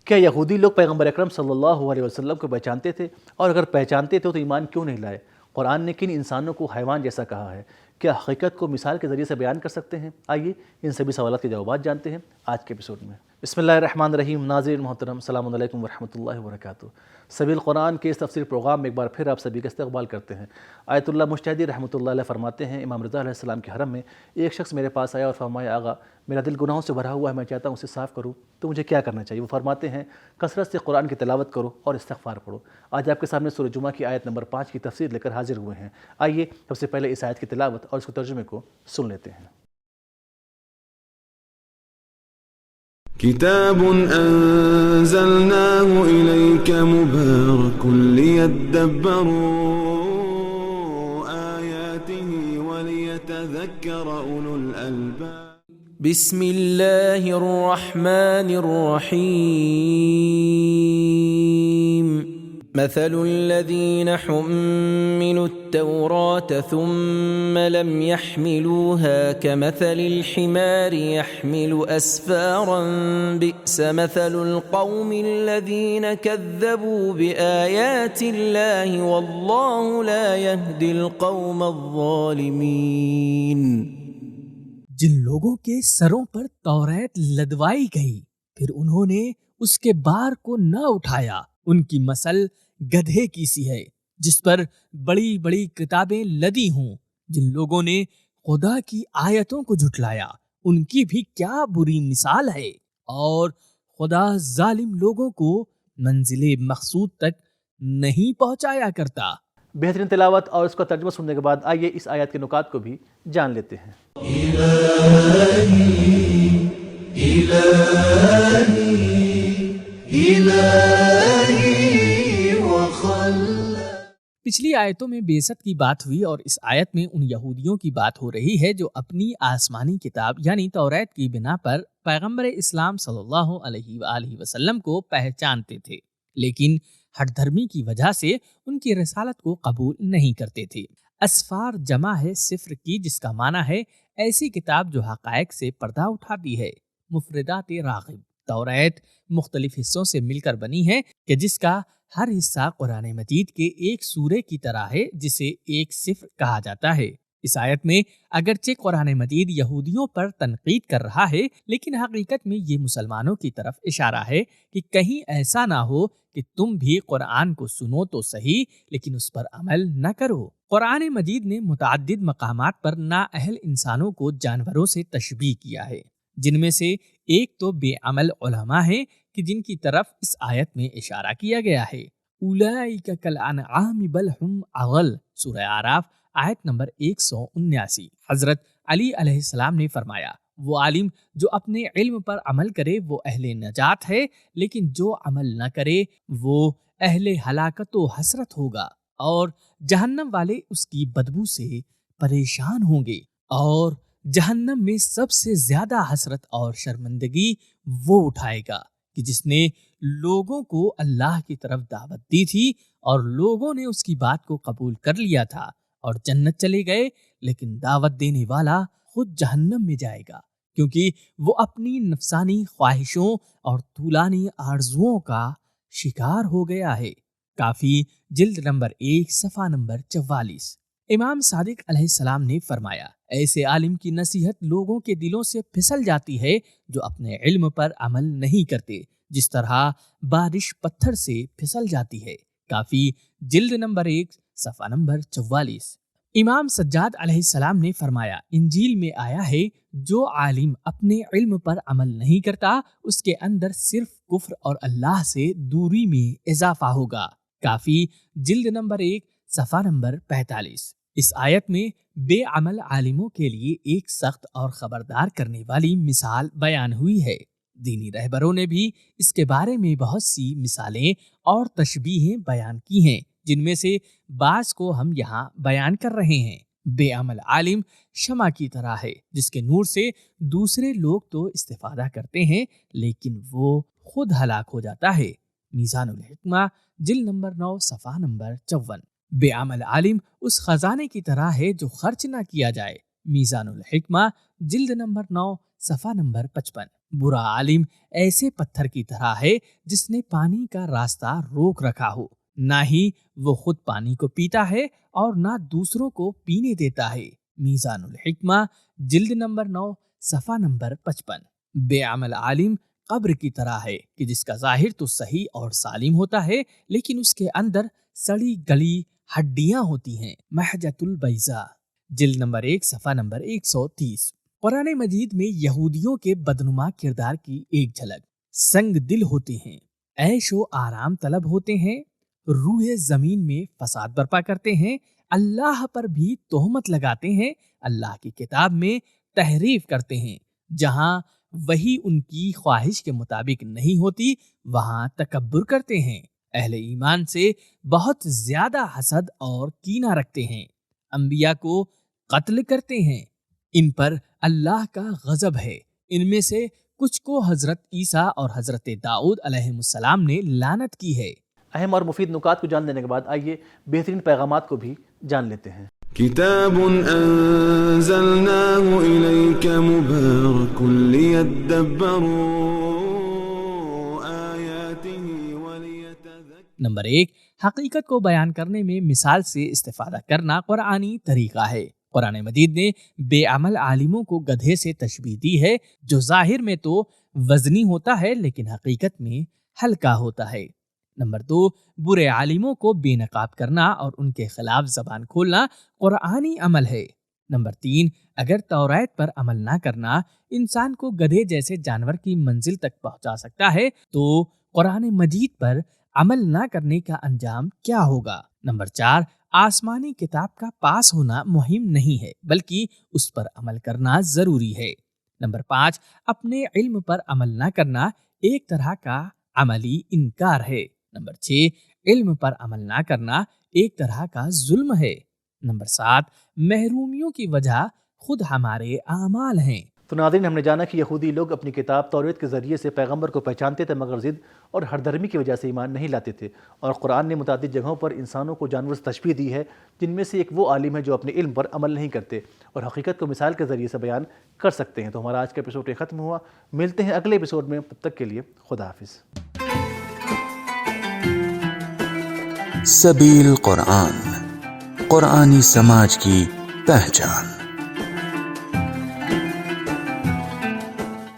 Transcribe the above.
کیا یہودی لوگ پیغمبر اکرم صلی اللہ علیہ وسلم کو پہچانتے تھے؟ اور اگر پہچانتے تھے تو ایمان کیوں نہیں لائے؟ قرآن نے کن انسانوں کو حیوان جیسا کہا ہے؟ کیا حقیقت کو مثال کے ذریعے سے بیان کر سکتے ہیں؟ آئیے ان سبھی سوالات کے جوابات جانتے ہیں آج کے ایپیسوڈ میں۔ بسم اللہ الرحمن الرحیم۔ ناظرین محترم، السلام علیکم ورحمۃ اللہ وبرکاتہ۔ سبیل قرآن کے اس تفسیر پروگرام میں ایک بار پھر آپ سبھی کا استقبال کرتے ہیں۔ آیت اللہ مجتہدی رحمۃ اللہ علیہ فرماتے ہیں، امام رضا علیہ السلام کے حرم میں ایک شخص میرے پاس آیا اور فرمایا، آغا میرا دل گناہوں سے بھرا ہوا ہے، میں چاہتا ہوں اسے صاف کروں، تو مجھے کیا کرنا چاہیے؟ وہ فرماتے ہیں، کثرت سے قرآن کی تلاوت کرو اور استغفار پڑھو۔ آج آپ کے سامنے سورہ جمعہ کی آیت نمبر 5 کی تفسیر لے کر حاضر ہوئے ہیں۔ آئیے سب سے پہلے اس آیت کی تلاوت اور اس کے ترجمے کو سن لیتے ہیں۔ كتاب أنزلناه إليك مبارك ليدبروا آياته وليتذكر أولو الألباب بسم الله الرحمن الرحيم مثل الذين حملوا التوراة ثم لم يحملوها كمثل الحمار يحمل أسفارا بئس مثل القوم الذين كذبوا بآيات الله والله لا يهدي القوم الظالمين۔ جن لوگوں کے سروں پر توریت لدوائی گئی پھر انہوں نے اس کے بار کو نہ اٹھایا، ان کی مثل گدھے کی سی ہے جس پر بڑی بڑی کتابیں لدی ہوں۔ جن لوگوں نے خدا کی آیتوں کو جھٹلایا ان کی بھی کیا بری مثال ہے، اور خدا ظالم لوگوں کو منزل مقصود تک نہیں پہنچایا کرتا۔ بہترین تلاوت اور اس کا ترجمہ سننے کے بعد آئیے اس آیت کے نکات کو بھی جان لیتے ہیں۔ پچھلی آیتوں میں بعثت کی بات ہوئی اور اس آیت میں ان یہودیوں کی بات ہو رہی ہے جو اپنی آسمانی کتاب یعنی توریت کی بنا پر پیغمبر اسلام صلی اللہ علیہ وآلہ وسلم کو پہچانتے تھے، لیکن ہٹ دھرمی کی وجہ سے ان کی رسالت کو قبول نہیں کرتے تھے۔ اسفار جمع ہے صفر کی، جس کا معنی ہے ایسی کتاب جو حقائق سے پردہ اٹھاتی ہے۔ مفردات راغب، توریت مختلف حصوں سے مل کر بنی ہے کہ جس کا ہر حصہ قرآن مجید کے ایک سورے کی طرح ہے جسے ایک صفر کہا جاتا ہے۔ اس آیت میں اگرچہ قرآن مجید یہودیوں پر تنقید کر رہا ہے، لیکن حقیقت میں یہ مسلمانوں کی طرف اشارہ ہے کہ کہیں ایسا نہ ہو کہ تم بھی قرآن کو سنو تو صحیح لیکن اس پر عمل نہ کرو۔ قرآن مجید نے متعدد مقامات پر نااہل انسانوں کو جانوروں سے تشبیہ کیا ہے، جن میں سے ایک تو بے عمل علماء ہیں کہ جن کی طرف اس آیت میں اشارہ کیا گیا ہے۔ اولئک کالانعام بل ہم اضل، سورہ اعراف آیت نمبر 179۔ حضرت علی علیہ السلام نے فرمایا، وہ عالم جو اپنے علم پر عمل کرے وہ اہل نجات ہے، لیکن جو عمل نہ کرے وہ اہل ہلاکت و حسرت ہوگا، اور جہنم والے اس کی بدبو سے پریشان ہوں گے، اور جہنم میں سب سے زیادہ حسرت اور شرمندگی وہ اٹھائے گا کہ جس نے لوگوں کو اللہ کی طرف دعوت دی تھی اور لوگوں نے اس کی بات کو قبول کر لیا تھا اور جنت چلے گئے، لیکن دعوت دینے والا خود جہنم میں جائے گا، کیونکہ وہ اپنی نفسانی خواہشوں اور طولانی آرزوؤں کا شکار ہو گیا ہے۔ کافی جلد نمبر 1 صفحہ نمبر 44۔ امام صادق علیہ السلام نے فرمایا، ایسے عالم کی نصیحت لوگوں کے دلوں سے پھسل جاتی ہے جو اپنے علم پر عمل نہیں کرتے، جس طرح بارش پتھر سے پھسل جاتی ہے۔ کافی جلد نمبر 1 صفحہ نمبر 44۔ امام سجاد علیہ السلام نے فرمایا، انجیل میں آیا ہے جو عالم اپنے علم پر عمل نہیں کرتا اس کے اندر صرف کفر اور اللہ سے دوری میں اضافہ ہوگا۔ کافی جلد نمبر 1 صفحہ نمبر 45۔ اس آیت میں بے عمل عالموں کے لیے ایک سخت اور خبردار کرنے والی مثال بیان ہوئی ہے۔ دینی رہبروں نے بھی اس کے بارے میں بہت سی مثالیں اور تشبیہیں بیان کی ہیں، جن میں سے بعض کو ہم یہاں بیان کر رہے ہیں۔ بے عمل عالم شمع کی طرح ہے جس کے نور سے دوسرے لوگ تو استفادہ کرتے ہیں لیکن وہ خود ہلاک ہو جاتا ہے۔ میزان الحکمہ جلد نمبر 9 صفحہ نمبر 54۔ بے عمل عالم اس خزانے کی طرح ہے جو خرچ نہ کیا جائے۔ میزان الحکمہ جلد نمبر 9 صفحہ نمبر 55۔ برا عالم ایسے پتھر کی طرح ہے جس نے پانی کا راستہ روک رکھا ہو، نہ ہی وہ خود پانی کو پیتا ہے اور نہ دوسروں کو پینے دیتا ہے۔ میزان الحکمہ جلد نمبر 9 صفحہ نمبر 55۔ بے عمل عالم قبر کی طرح ہے کہ جس کا ظاہر تو صحیح اور سالم ہوتا ہے لیکن اس کے اندر سڑی گلی ہڈیاں ہوتی ہیں۔ محجۃ البیضاء جلد نمبر 1 صفحہ نمبر 130۔ قرآن مجید میں یہودیوں کے بدنما کردار کی ایک جھلک۔ سنگ دل ہوتے ہیں، عیش و آرام طلب ہوتے ہیں، روح زمین میں فساد برپا کرتے ہیں، اللہ پر بھی تہمت لگاتے ہیں، اللہ کی کتاب میں تحریف کرتے ہیں، جہاں وہی ان کی خواہش کے مطابق نہیں ہوتی وہاں تکبر کرتے ہیں، اہل ایمان سے بہت زیادہ حسد اور کینہ رکھتے ہیں، انبیاء کو قتل کرتے ہیں، ان پر اللہ کا غضب ہے۔ ان میں سے کچھ کو حضرت عیسیٰ اور حضرت داؤد علیہ السلام نے لعنت کی ہے۔ اہم اور مفید نکات کو جان لینے کے بعد آئیے بہترین پیغامات کو بھی جان لیتے ہیں۔ كتاب أنزلناه إليك مبارك ليدبروا آياته وليتذكروا۔ نمبر 1، حقیقت کو بیان کرنے میں مثال سے استفادہ کرنا قرآنی طریقہ ہے۔ قرآن مجید نے بے عمل عالموں کو گدھے سے تشبیہ دی ہے جو ظاہر میں تو وزنی ہوتا ہے لیکن حقیقت میں ہلکا ہوتا ہے۔ نمبر 2، برے عالموں کو بے نقاب کرنا اور ان کے خلاف زبان کھولنا قرآنی عمل ہے۔ نمبر 3، اگر توریت پر عمل نہ کرنا انسان کو گدھے جیسے جانور کی منزل تک پہنچا سکتا ہے تو قرآن مجید پر عمل نہ کرنے کا انجام کیا ہوگا؟ نمبر 4، آسمانی کتاب کا پاس ہونا مہم نہیں ہے بلکہ اس پر عمل کرنا ضروری ہے۔ نمبر 5، اپنے علم پر عمل نہ کرنا ایک طرح کا عملی انکار ہے۔ نمبر 6، علم پر عمل نہ کرنا ایک طرح کا ظلم ہے۔ نمبر 7، محرومیوں کی وجہ خود ہمارے اعمال ہیں۔ تو ناظرین، ہم نے جانا کہ یہودی لوگ اپنی کتاب توریت کے ذریعے سے پیغمبر کو پہچانتے تھے مگر ضد اور ہر درمی کی وجہ سے ایمان نہیں لاتے تھے، اور قرآن نے متعدد جگہوں پر انسانوں کو جانور سے تشبیہ دی ہے جن میں سے ایک وہ عالم ہے جو اپنے علم پر عمل نہیں کرتے اور حقیقت کو مثال کے ذریعے سے بیان کر سکتے ہیں۔ تو ہمارا آج کا ایپیسوڈ ختم ہوا، ملتے ہیں اگلے ایپیسوڈ میں، تب تک کے لیے خدا حافظ۔ سبیل قرآن، قرآنی سماج کی پہچان۔